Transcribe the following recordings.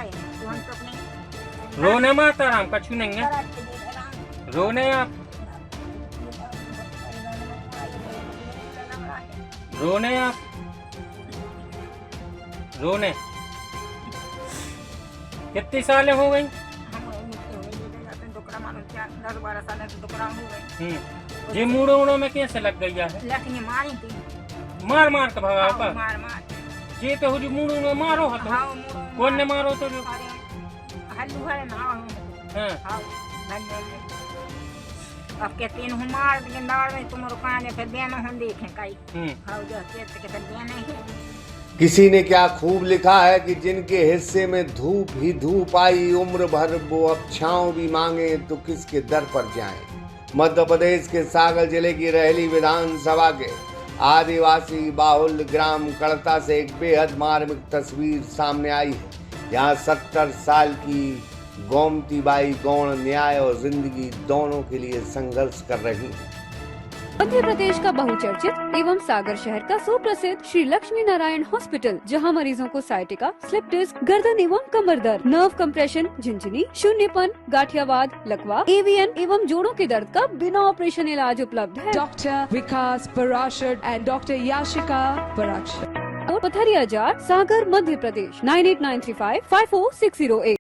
बेटा है तो हम तो अपने रोने माता राम कछु नहीं है, करात के बेटा राम रोने आप, रोने आप, रोने। कितनी सालें हो गई? हम मुझसे हो गई बेटा जाते हैं टुकड़ा मानो 10-12 साल तो टुकड़ा हो गए। ये मुड़ो में कैसे लग गई है? लठनी मारी थी मार मार के भगाओ का? मार मार ये तो हुजू मुड़ो में मारो हा तो? हाँ मुड़ो कौन ने मारो तो जो? हल्लू है ना हाँ हाँ धन्य अब के तीन हूँ मार के नार में तुम रुकाने फिर बेन हम देखें कई हाँ जो के फिर बेन है। किसी ने क्या खूब लिखा है कि जिनके हिस्से में धूप ही धूप आई उम्र भर वो अब छांव भी मांगे तो किसके दर पर जाएं। मध्य प्रदेश के सागर जिले की रहली विधानसभा के आदिवासी बाहुल्य ग्राम कड़ता से एक बेहद मार्मिक तस्वीर सामने आई है। यहाँ 70 साल की गोमती बाई गौण न्याय और जिंदगी दोनों के लिए संघर्ष कर रही है। मध्य प्रदेश का बहुचर्चित एवं सागर शहर का सुप्रसिद्ध श्री लक्ष्मी नारायण हॉस्पिटल, जहां मरीजों को साइटिका, स्लिप डिस्क, गर्दन एवं कमर दर्द, नर्व कंप्रेशन, झिंझनी, शून्यपन, गाठियावाद, लकवा, एवीएन एवं जोड़ों के दर्द का बिना ऑपरेशन इलाज उपलब्ध है। Doctor Vikas Parashar and doctor Yashika Parashar और पथरिया जार, सागर, मध्य प्रदेश 9893554608।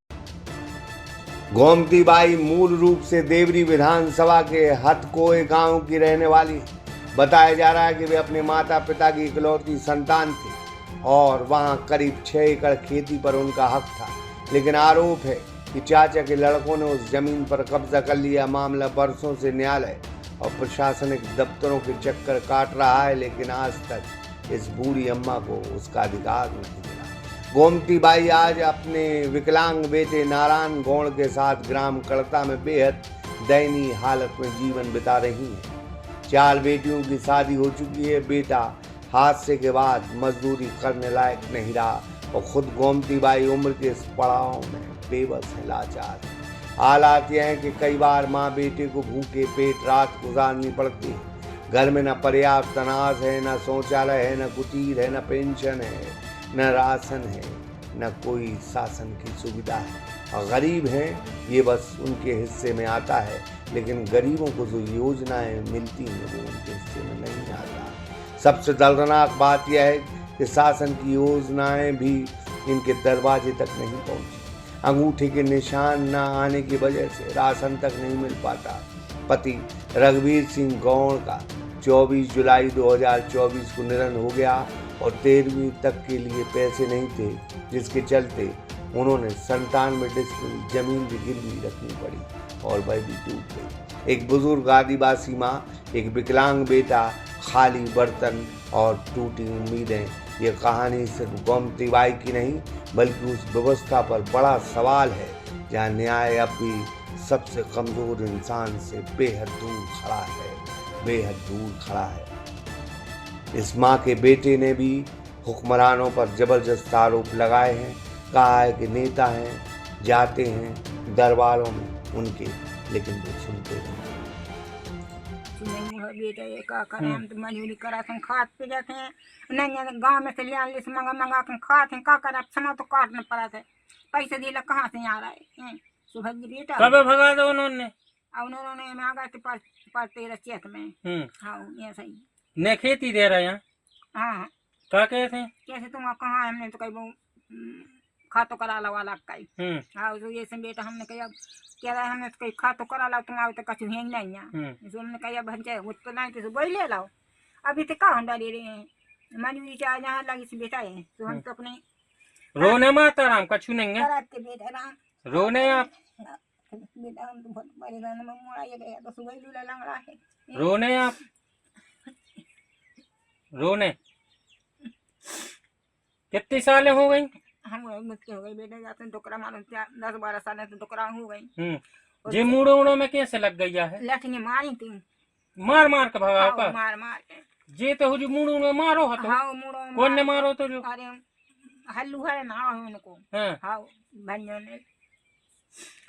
गोमती बाई मूल रूप से देवरी विधानसभा के हथकोए गांव की रहने वाली है। बताया जा रहा है कि वे अपने माता पिता की इकलौती संतान थी और वहां करीब 6 एकड़ खेती पर उनका हक था। लेकिन आरोप है कि चाचा के लड़कों ने उस जमीन पर कब्जा कर लिया। मामला बरसों से न्यायालय और प्रशासनिक दफ्तरों के चक्कर काट रहा है, लेकिन आज तक इस बूढ़ी अम्मा को उसका अधिकार नहीं मिला। गोमती बाई आज अपने विकलांग बेटे नारायण गौड़ के साथ ग्राम कड़ता में बेहद दयनीय हालत में जीवन बिता रही हैं। 4 बेटियों की शादी हो चुकी है। बेटा हादसे के बाद मजदूरी करने लायक नहीं रहा और खुद गोमती बाई उम्र के इस पड़ाव में बेबस है, लाचार है। हालात यह है कि कई बार माँ बेटे को भूखे पेट रात गुजारनी पड़ती है। घर में न पर्याप्त अनाज है, न शौचालय है, न कुटीर है, न पेंशन है, न राशन है, न कोई शासन की सुविधा है। और गरीब हैं ये बस उनके हिस्से में आता है, लेकिन गरीबों को जो योजनाएं मिलती हैं वो उनके हिस्से में नहीं आता। सबसे दर्दनाक बात यह है कि शासन की योजनाएं भी इनके दरवाजे तक नहीं पहुंची। अंगूठे के निशान न आने की वजह से राशन तक नहीं मिल पाता। पति रघुवीर सिंह गौड़ का 24 जुलाई 2024 को निधन हो गया और 13वीं तक के लिए पैसे नहीं थे, जिसके चलते उन्होंने 97 डिसमिल जमीन भी गिरवी रखनी पड़ी और वह भी डूब गई। एक बुजुर्ग आदिवासी माँ, एक विकलांग बेटा, खाली बर्तन और टूटी उम्मीदें। ये कहानी सिर्फ गोमती बाई की नहीं बल्कि उस व्यवस्था पर बड़ा सवाल है जहाँ न्याय अब भी सबसे कमजोर इंसान से बेहद दूर खड़ा है, बेहद दूर खड़ा है। इस माँ के बेटे ने भी हुक्मरानों पर जबरदस्त आरोप लगाए हैं। कहा है कि नेता हैं, जाते हैं दरबारों में उनके, लेकिन वो सुनते नहीं। बेटा ये का करें, हम तो मजदूरी करा थे, खाद पे जाते हैं नहीं गांव में से ले आने से मंगा के खाते हैं। का करे अब समय तो काटने पड़ा था, पैसे दिला कहाँ से आ रहा है। सुबह बेटा कब भगा दो उन्होंने? उन्होंने मांगा थे पर 13 चेक में। हाँ ये सही ने खेती दे रहे हैं। हाँ क्या कहते कैसे तुम कहाँ, हमने तो कहीं वो खातो करा ला वाला कहीं। हाँ तो ये बेटा हमने कहा कह रहा है हमने तो कहीं खातो करा ला, तुम आओ तो कछु है नहीं है। हमने कहा भंचे वो तो नहीं तो वही ले लाओ। अभी तो कहाँ हम ले रहे हैं मजबूरी से आज यहाँ लगी से बेटा है तो हम तो अपने रोने माता राम कछु नहीं है, करात के बेटा राम रोने आप, बेटा हम तो बहुत परेशान में मोड़ा ये गया तो सुबह लूला लंग रहा है। रोने आप, रोने। कितनी सालें हो गई? हम मुझके हो गई बेटा जाते हैं टुकड़ा मानो 10-12 साल तो टुकड़ा हो गई। ये मुड़ो में कैसे लग गई है? लठनी मारी थी मार मार के भगाओ का? मार मार के ये तो हुजू मुड़ो में मारो हा तो? हाँ मुड़ो कौन ने मारो तो जो? अरे हल्लू है ना उनको हाँ भंजो ने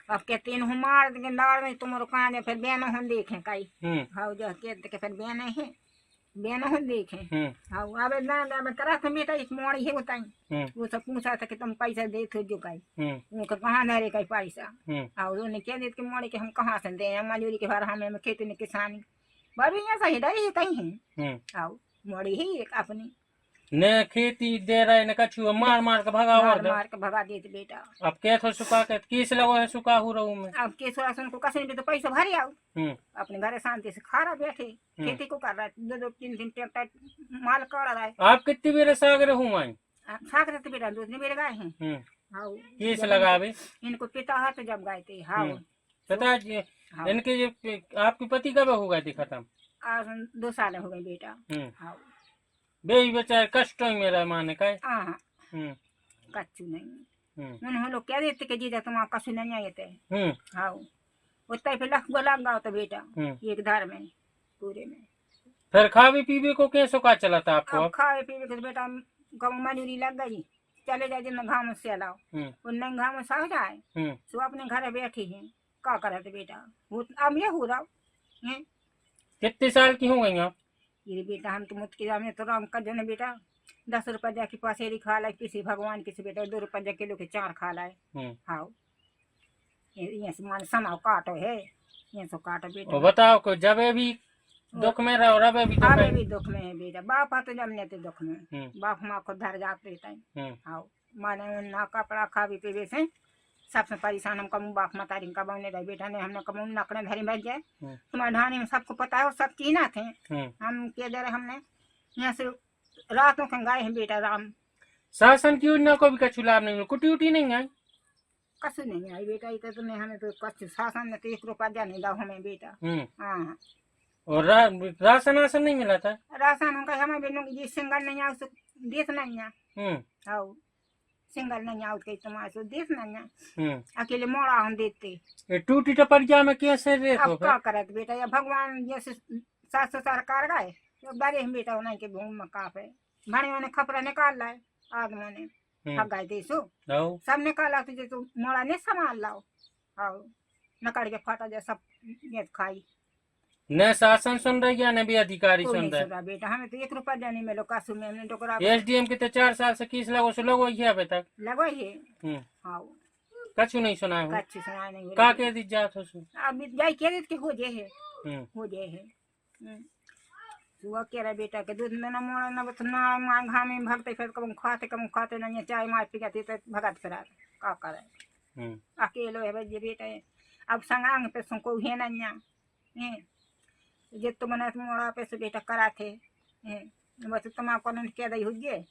अब के तीन हूँ मार के नार में तुम रुकाने फिर बेन हम देखें कई हाँ जो के फिर बेन है। बेना हो देखे हाँ अब ना करा था बेटा एक मोड़ी है बताई वो सब पूछा था कि तुम पैसा दे थे जो कहीं उनका कहाँ धरे कहीं पैसा और उन्होंने कह दिया कि मोड़ी के हम कहाँ से दे मजूरी के बार हमें खेती में किसानी बड़ी यहाँ सही डरी है कहीं है आओ मोड़ी है एक अपनी ने खेती दे रहे ने कछु मार मार के भगा और मार के भगा देते बेटा अब के थो सुखा के किस लगो है सुखा हो रहूं मैं अब के सुन को कसे भी तो पैसा भरे आओ अपने घरे शांति से खा रहा बैठे खेती को कर रहा है 2-3 ट्रैक्टर माल कर रहा है आप कितनी बेर सागर हूं आई सागर तो बेटा दूसरी बेर गाय हैं हां किस लगावे इनको पिता हाथ जब गाय थे हां पिताजी इनके आपके पति कब हो गए थे खत्म आज 2 साल हो गए बेटा हां बे बेचारे कष्ट ही मेरा माने का हां कच्चू नहीं उन्होंने लोग कह देते कि जीजा तुम कछु नहीं आए थे हां उतना फिर लख गो लग गया तो बेटा एक धार में पूरे में फिर खावे पीवे को कैसे का चला था आपको खावे पीवे को बेटा गाँव मजूरी लग गई चले जाए जिन घाम से लाओ उन घाम से जाए सो अपने घर बैठे हैं क्या करे थे बेटा अब ये हो रहा है कितने साल की हो गई आप ये बेटा हम तो मुझ के में तो राम का जन बेटा 10 रुपया की पसेरी खा लाए किसी भगवान किसी बेटा 2 रुपया किलो के 4 खा लाए हाँ ये मान समाओ काटो है ये सो काटो बेटा बताओ को जब भी दुख में रहो रबे भी दुख में है बेटा बाप तो जमने तो दुख में बाप माँ को धर जाते रहता है हाँ माने ना कपड़ा खा भी पीवे से सबसे परेशान हम कमू बाप मतारी कमाने रहे बेटा ने हमने कमू नकड़े धरी बैठ जाए तुम्हारे ढानी में सबको पता है और सब चीना थे हम के दे रहे हमने यहाँ से रातों के गाय हैं बेटा राम शासन की योजना को भी कछु लाभ नहीं कुटी उटी नहीं आई कछु नहीं आई बेटा इतना तो नहीं हमें तो कछु शासन ने तो 1 रुपया नहीं दाओ हमें बेटा हाँ और राशन नहीं मिला था राशन उनका हमें बेनों की सिंगल नहीं आओ देश नहीं आओ सिंगल नहीं आओ कहीं तुम्हारे देश नहीं अकेले मोड़ा हम देते टूटी टपरिया में कैसे अब क्या करे बेटा या भगवान जैसे 700 सरकार गए तो बड़े हम बेटा उन्हें के भूमि में काफे भाड़ी ने खपरा निकाल लाए आदमी ने हक गए देशो सब निकाला तो जो मोड़ा ने संभाल लाओ आओ नकड़ के फटा जा सब ये खाई न शासन सुन रही है न भी अधिकारी सुन रहे बेटा हमें तो 1 रुपया नहीं मिलो कासू में हमने टोकरा एसडीएम के तो 4 साल से किस लगो से लगो ही अभी तक लगो ही हां कछु नहीं सुना है कछु सुना नहीं का के दी जात हो अब जाई के के हो जे है हो जे है सुआ के रे बेटा के दूध में ना मोड़ा ना बस ना घाम में भगते फिर कम खाते नहीं चाय मार पी के तो भगत फिरा का करे अकेलो है जे बेटा अब संगांग पे संको है ना जे तो मना मोड़ा पे से बेटा करा थे बस तुम आपको ने क्या दई हुजे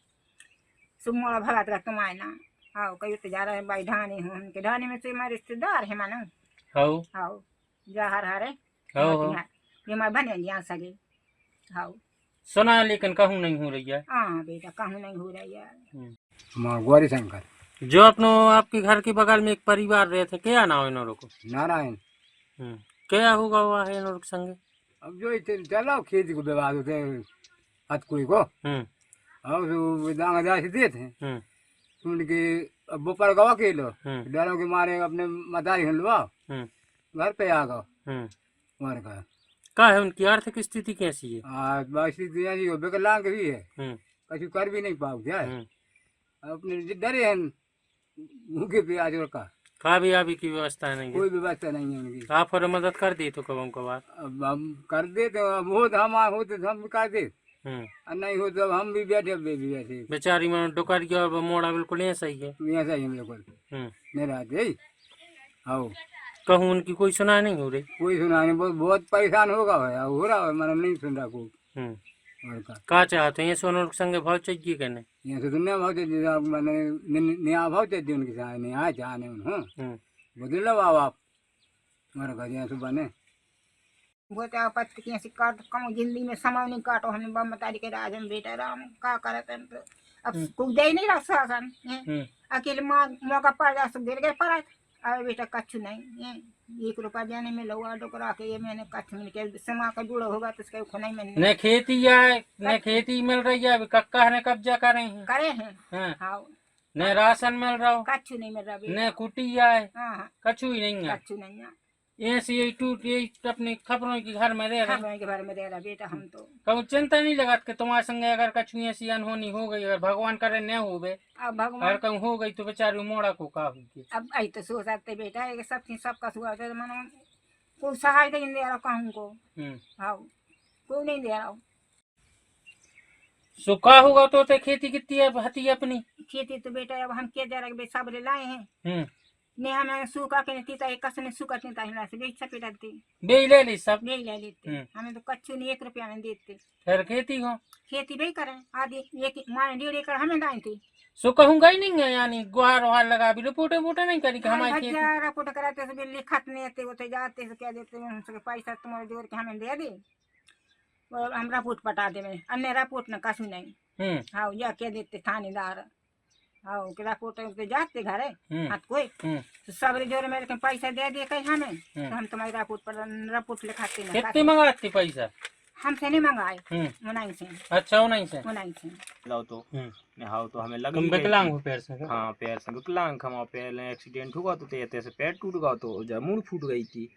सुमोड़ा भगत का तुम्हारे ना आओ कहीं तो जा रहा है भाई ढानी हूँ उनके ढानी में तो हमारे रिश्तेदार है मानो आओ जा हरे ये मैं बने यहाँ सगे आओ सुना लेकिन कहूँ नहीं हो रही है हाँ बेटा कहूँ नहीं हो रही है गौरी शंकर जो अपनो आपके घर के बगल में एक परिवार रहे थे क्या नाम है इन्हों को नारायण क्या होगा हुआ है इन्हों संगे अब जो चलो खेती को विवाद होते हथ कोई को अब दांगा दे थे उनके अब बोपर गवा के लो डरों के मारे अपने मदारी हलवाओ घर पे आ गओ मार का है उनकी आर्थिक स्थिति कैसी है स्थिति ऐसी हो विकलांग भी है कछु कर भी नहीं पाओ क्या अपने डरे हैं भूखे प्याज और का भी अभी की व्यवस्था नहीं कोई व्यवस्था नहीं है उनकी आप और मदद कर दी तो कब बात अब हम कर दे तो हो हम होते तो हम कर दे नहीं हो तो हम भी बैठे बैठे बेचारी में डुकर गया और मोड़ा बिल्कुल ऐसा ही है ऐसा ही हम बिल्कुल मेरा आओ कहूँ उनकी कोई सुनाई नहीं हो रही कोई सुना नहीं बहुत परेशान होगा हो रहा है मैंने नहीं सुन रहा कोई का चाहते हैं सोनू संगे भाव चाहिए कहने यहाँ से दुनिया भाव चाहिए मैंने नया भाव चाहिए उनके साथ नया चाहने बदल लो आप हमारे घर यहाँ से बने बहुत आपत्ति की ऐसी काट कम जिंदगी में समय नहीं काटो हमने बम तारी के राजन बेटा राम का करते तो अब कुछ दे नहीं रहा शासन अकेले मौका पड़ जा सब गिर गए पड़ा अरे बेटा कच्छु नहीं 1 रुपया देने में लौआ डोकरा के ये मैंने कच्छ मिल के समा का जुड़ा होगा तो उसका नहीं मैंने न खेती है न खेती मिल रही है कक्का ने कब्जा करे हैं हाँ न राशन मिल रहा हो कच्छु नहीं मिल रहा न कुटी है कछु ही नहीं है कच्छु नहीं है ऐसे यही टूट यही अपने खबरों के घर में रह रहे खबरों के बारे में रह रहा बेटा हम तो। कभी चिंता नहीं लगा कि तुम्हारे संग अगर कछु ऐसी अनहोनी हो गई, अगर भगवान करे न हो गए, अब भगवान अगर कहूँ हो गई तो बेचारी मोड़ा को का होगी। अब आई तो सो सकते बेटा है सब चीज सबका हुआ तो मनो कोई सहाय नहीं दे रहा कहूँ को। हाँ कोई नहीं दे रहा। सो का होगा तो खेती कितनी है हती अपनी खेती तो बेटा अब हम क्या जा रहे सब लाए हैं ने हमें सूखा के नहीं एक कसने सूखा नहीं हिला से बेच सके डालते बेच ले ली सब बेच ले लेते हमें तो कच्चू नहीं 1 रुपया में देते। फिर खेती हो खेती भी करें आधी एक माने 1.5 एकड़ हमें दाए थे। सो कहूँगा ही नहीं है यानी गुहार वहार लगा भी रिपोर्ट नहीं करी कि हमारी खेती रिपोर्ट कराते से लिखत नहीं आते होते जाते से क्या देते उनसे पैसा तुम्हारे जोड़ के हमें दे दे और हम रिपोर्ट पटा दे में अन्य रिपोर्ट न कसू नहीं। हाँ या क्या देते थानेदार हाँ के रिपोर्ट तो जाते घर है हाथ कोई तो सब जोड़ में पैसा दे दिए कहीं हमें तो हम तुम्हारी रिपोर्ट लिखाते नहीं। कितने मंगाते पैसा हमसे नहीं मंगाए उन्हीं से। अच्छा उन्हीं से लाओ तो हाउ तो हमें लग तुम विकलांग हो पैर से। हाँ पैर से विकलांग हम पैर एक्सीडेंट हुआ तो ऐसे पैर टूट गया तो जमून फूट गई थी।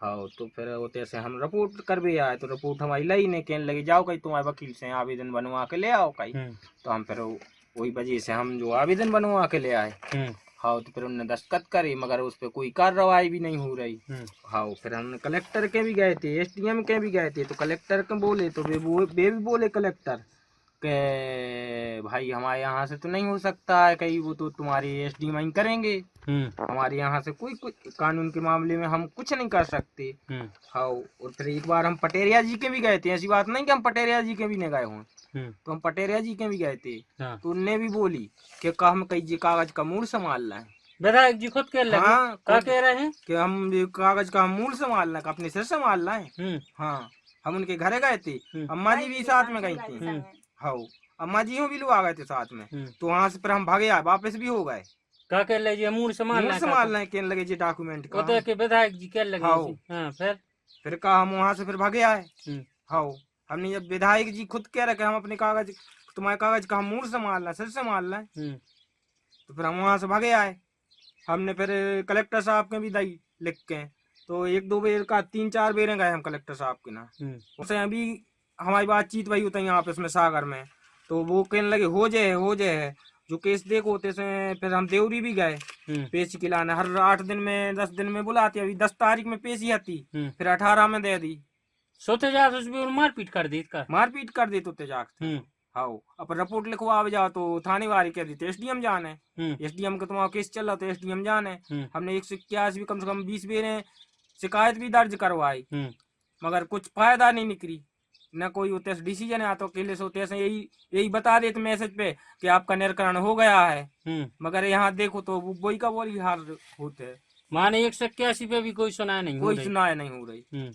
हाँ तो फिर वो तैसे हम रिपोर्ट कर भी आए तो रिपोर्ट हमारी लाई नहीं कहने लगे जाओ कहीं तुम्हारे वकील से आवेदन बनवा के ले आओ कहीं। तो हम फिर वही वजह से हम जो आवेदन बनवा के ले आए। हाँ तो फिर उन्होंने दस्तखत करे मगर उस पर कोई कार्रवाई भी नहीं हो रही। हाँ फिर हमने कलेक्टर के भी गए थे SDM के भी गए थे तो कलेक्टर के बोले तो वे भी बोले कलेक्टर के भाई हमारे यहाँ से तो नहीं हो सकता है कहीं वो तो तुम्हारी SDM ही करेंगे। हमारे यहाँ से कोई कानून के मामले में हम कुछ नहीं कर सकते। हाँ और फिर एक बार हम पटेरिया जी के भी गए थे ऐसी बात नहीं कि हम पटेरिया जी के भी नहीं गए हों तो हम पटेरिया जी के भी गए थे। तो उनने भी बोली कि हम कई कागज का मूल संभाल रहे हैं। विधायक जी खुद कह रहे हैं क्या कह रहे हैं कि हम कागज का मूल संभाल रहे हैं अपने सिर संभाल रहे हैं। हाँ हम उनके घरे गए थे अम्मा जी भी साथ में गई थी। हाँ अम्मा जी भी लोग आ गए थे साथ में तो वहाँ से फिर हम भागे आए वापस भी हो गए। क्या कह रहे मूल संभाल रहे कहने लगे जी डॉक्यूमेंट का विधायक जी कह लगे। फिर कहा हम वहाँ से फिर भागे आए। हाँ हमने जब विधायक जी खुद कह रहे हम अपने कागज तुम्हारे कागज का हम मूल संभाल रहे सिर संभाल रहे तो फिर हम वहाँ से भागे आए। हमने फिर कलेक्टर साहब के भी दी लिख के तो 1-2 बेर का 3-4 बेर गए हम कलेक्टर साहब के ना उससे अभी हमारी बातचीत वही होता है यहाँ पे इसमें सागर में तो वो कहने लगे हो जाए जो केस देखो होते से फिर हम देवरी भी गए पेशी के लाने हर 8 दिन में 10 दिन में बुलाते अभी 10 तारीख में पेशी आती फिर 18 में दे दी मारपीट कर दी तो तेजाक हाँ अब रिपोर्ट लिखवा जाओ तो थाने वाले कह दी SDM जाने SDM का तुम्हारा केस चल रहा तो SDM जाने। हमने 181 कम से कम 20 बेर शिकायत भी दर्ज करवाई मगर कुछ फायदा नहीं निकली न कोई होते डिसीजन आता अकेले से होते यही बता देते मैसेज पे कि आपका निराकरण हो गया है मगर यहाँ देखो तो वही का वही हाल होते है माने 181 पे भी कोई सुनाया नहीं हो रही।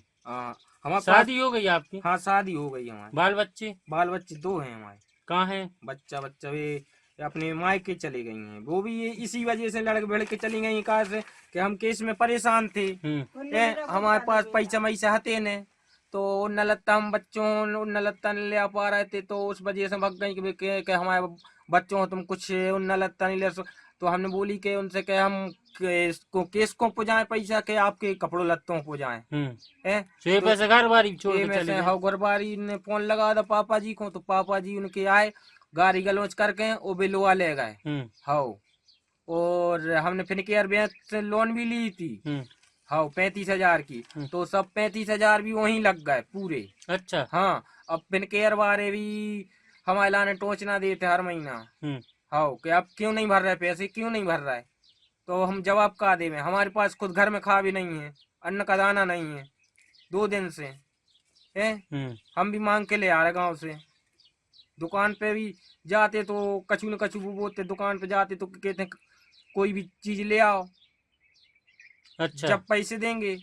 हमारी शादी हो गई आपकी? हाँ शादी हो गई हमारी। बाल बच्चे 2 हैं हमारे। कहाँ हैं? बच्चा वे अपने मायके चली गई हैं वो भी इसी वजह से लड़के भिड़ के चली गई कहा से कि हम केस में परेशान थे हमारे पास पैसा हते ने तो नलत्ता हम बच्चों नलत्ता नहीं ले पा रहे थे तो उस वजह से भग गई कि हमारे बच्चों तुम कुछ नलत्ता नहीं ले तो हमने बोली कि उनसे कि हम केस को पुजाएं पैसा के आपके कपड़ों लत्तों पुजाएं पैसे घर बारी ने फोन लगा था पापा जी को तो पापा जी उनके आए गाड़ी गलोच करके वो बिलवा ले गए। हाँ और हमने फिनकेयर बैंक से लोन भी ली थी हाँ 35,000 की तो सब 35,000 भी वहीं लग गए पूरे। अच्छा हाँ अब फिनकेयर वाले भी हमारे लाने टोच ना देते हर महीना। हाँ कि आप क्यों नहीं भर रहे पैसे क्यों नहीं भर रहा है तो हम जवाब का दे में हमारे पास खुद घर में खा भी नहीं है अन्न का दाना नहीं है 2 दिन से हम भी मांग के ले आ रहे गाँव से। दुकान पे भी जाते तो कछु न कछु बोलते दुकान पे जाते तो कहते हैं कोई भी चीज ले आओ। अच्छा जब पैसे देंगे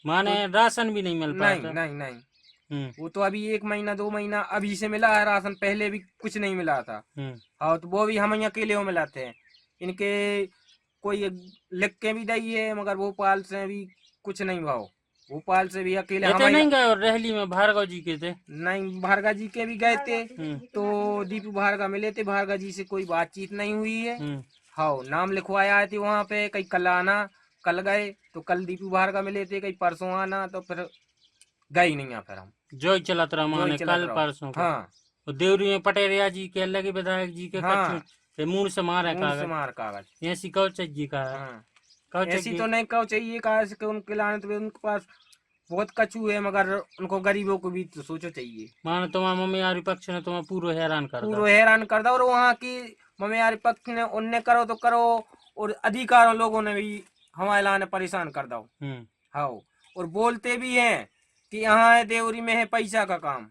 माने तो राशन भी नहीं मिल पाता? नहीं वो तो अभी 1 महीना 2 महीना अभी से मिला है राशन पहले भी कुछ नहीं मिला था। हाँ तो वो भी हम अकेले हो मिलाते हैं इनके कोई लिख के भी दी है मगर भोपाल से भी कुछ नहीं भाव भोपाल से भी अकेले हम नहीं गए। और रहली में भार्गव जी के थे? नहीं भार्गव जी के भी गए थे तो दीपू भार्गव मिले थे भार्गव जी से कोई बातचीत नहीं हुई है। हाँ नाम लिखवाया थे वहाँ पे कहीं कल आना कल गए तो कल दीपू बाहर का मिले थे, कहीं परसों आना, तो फिर गए ही नहीं फिर हम जो ही चलत रहा माने कल परसों। हाँ और देवरी में पटेरिया जी के अलग विधायक जी के हाँ। कच्चे मूड से मार है कागज, मार कागज ऐसी कौच जी का है। हाँ। कौच ऐसी जी तो नहीं कहो चाहिए कहा कि उनके लाने, तो उनके पास बहुत कचू है, मगर उनको गरीबों को भी तो सोचो चाहिए। माने तुम्हारा मम्मी यारी पक्ष ने तुम्हें पूरा हैरान कर पूरा हैरान कर दो, और वहाँ की मम्मी पक्ष ने उनने करो तो करो, और अधिकारों लोगों ने भी हमारे लाने परेशान कर दो। हाँ, और बोलते भी हैं कि यहाँ है देवरी में है पैसा का काम।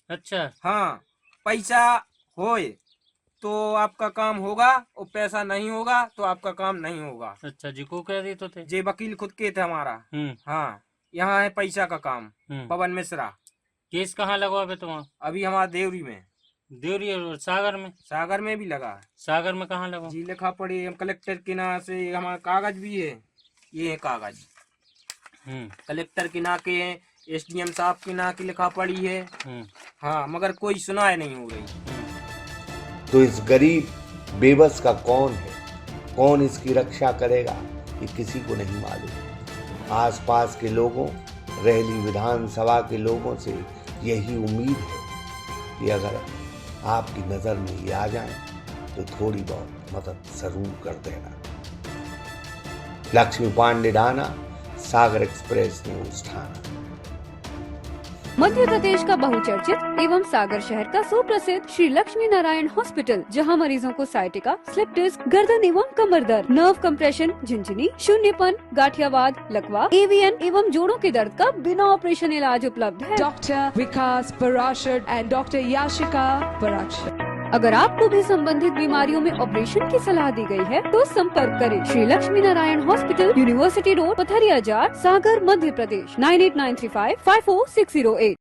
अच्छा हाँ, पैसा होए तो आपका काम होगा, और पैसा नहीं होगा तो आपका काम नहीं होगा। अच्छा जी को कह रहे तो थे जे वकील खुद के थे हमारा। हाँ, यहाँ है पैसा का काम। पवन मिश्रा। केस कहाँ लगा अभी तुम्हारा? अभी हमारा देवरी में। देवरी और सागर में? सागर में भी लगा। सागर में कहाँ लगा? जी लिखा पड़ी, हम कलेक्टर के नाम से हमारा कागज भी है, ये है कागज। कलेक्टर के ना के, एसडीएम साहब के ना की लिखा पड़ी है। हाँ, मगर कोई सुनाई नहीं हो रही। तो इस गरीब बेबस का कौन है, कौन इसकी रक्षा करेगा, ये किसी को नहीं मालूम। आसपास के लोगों, रहली विधानसभा के लोगों से यही उम्मीद है कि अगर आपकी नज़र में ये आ जाए तो थोड़ी बहुत मदद जरूर कर देना। लक्ष्मी पांडे डाना, सागर एक्सप्रेस न्यूज ठाना। मध्य प्रदेश का बहुचर्चित एवं सागर शहर का सुप्रसिद्ध श्री लक्ष्मी नारायण हॉस्पिटल, जहां मरीजों को साइटिका, स्लिप डिस्क, गर्दन एवं कमर दर्द, नर्व कंप्रेशन, झिंझिनी, शून्यपन, गाठियावाद, लकवा, एवीएन एवं जोड़ों के दर्द का बिना ऑपरेशन इलाज उपलब्ध है। Doctor Vikas Parashar and doctor Yashika Parashar. अगर आपको भी संबंधित बीमारियों में ऑपरेशन की सलाह दी गई है तो संपर्क करें Shri Lakshmi Narayan hospital, university road, Patharia Jar, Sagar, Madhya Pradesh 9893554608।